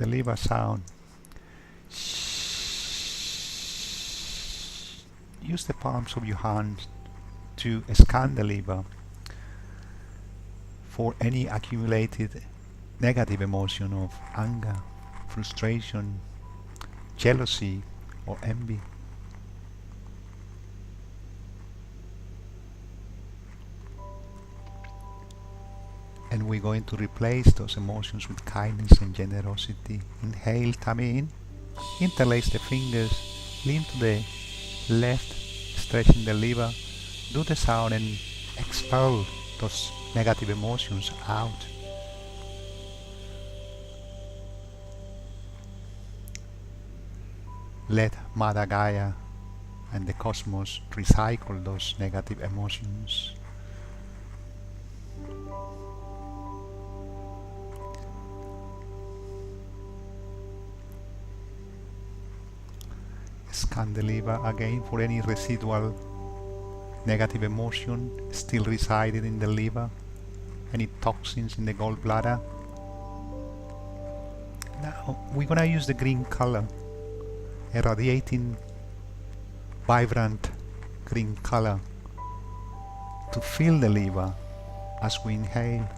the liver sound. Use the palms of your hands to scan the liver for any accumulated negative emotion of anger, frustration, jealousy, or envy. And we're going to replace those emotions with kindness and generosity. Inhale, tummy in. Interlace the fingers. Lean to the left, stretching the liver. Do the sound and expel those negative emotions out. Let Mother Gaia and the cosmos recycle those negative emotions. Scan the liver again for any residual negative emotion still residing in the liver, any toxins in the gallbladder. Now we're gonna use the green color, a radiating, vibrant green color, to fill the liver as we inhale.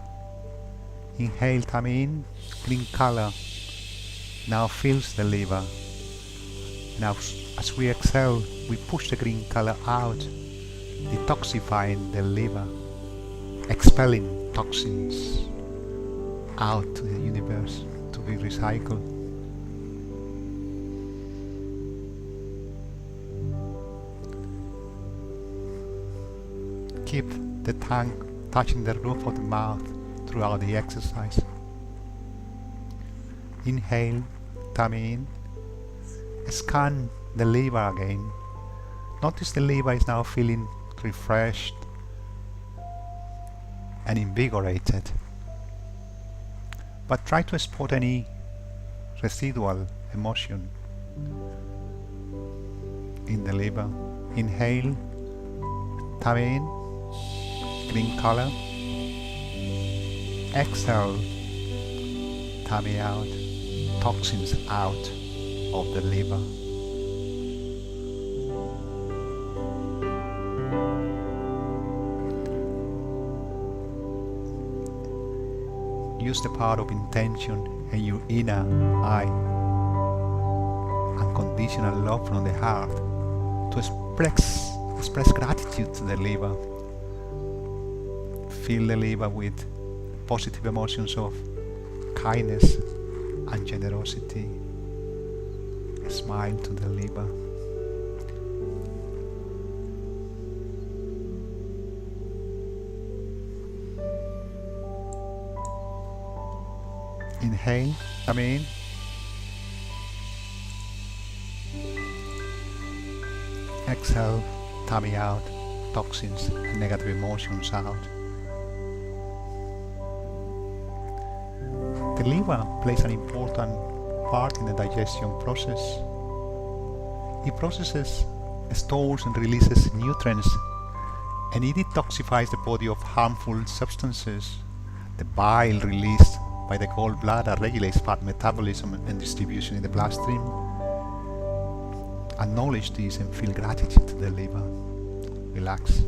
Inhale, tummy in, green color now fills the liver. Now as we exhale, we push the green color out, detoxifying the liver, expelling toxins out to the universe to be recycled. Keep the tongue touching the roof of the mouth throughout the exercise. Inhale, tummy in. Scan the liver again. Notice the liver is now feeling refreshed and invigorated. But try to spot any residual emotion in the liver. Inhale, tummy in, green color. Exhale, tummy out, toxins out of the liver. Use the power of intention and your inner eye, unconditional love from the heart, to express gratitude to the liver. Fill the liver with positive emotions of kindness and generosity. Smile to the liver. Inhale, tummy in. Exhale, tummy out, toxins and negative emotions out. The liver plays an important part in the digestion process. It processes, stores and releases nutrients, and it detoxifies the body of harmful substances. The bile released by the gallbladder regulates fat metabolism and distribution in the bloodstream. Acknowledge this and feel gratitude to the liver. Relax.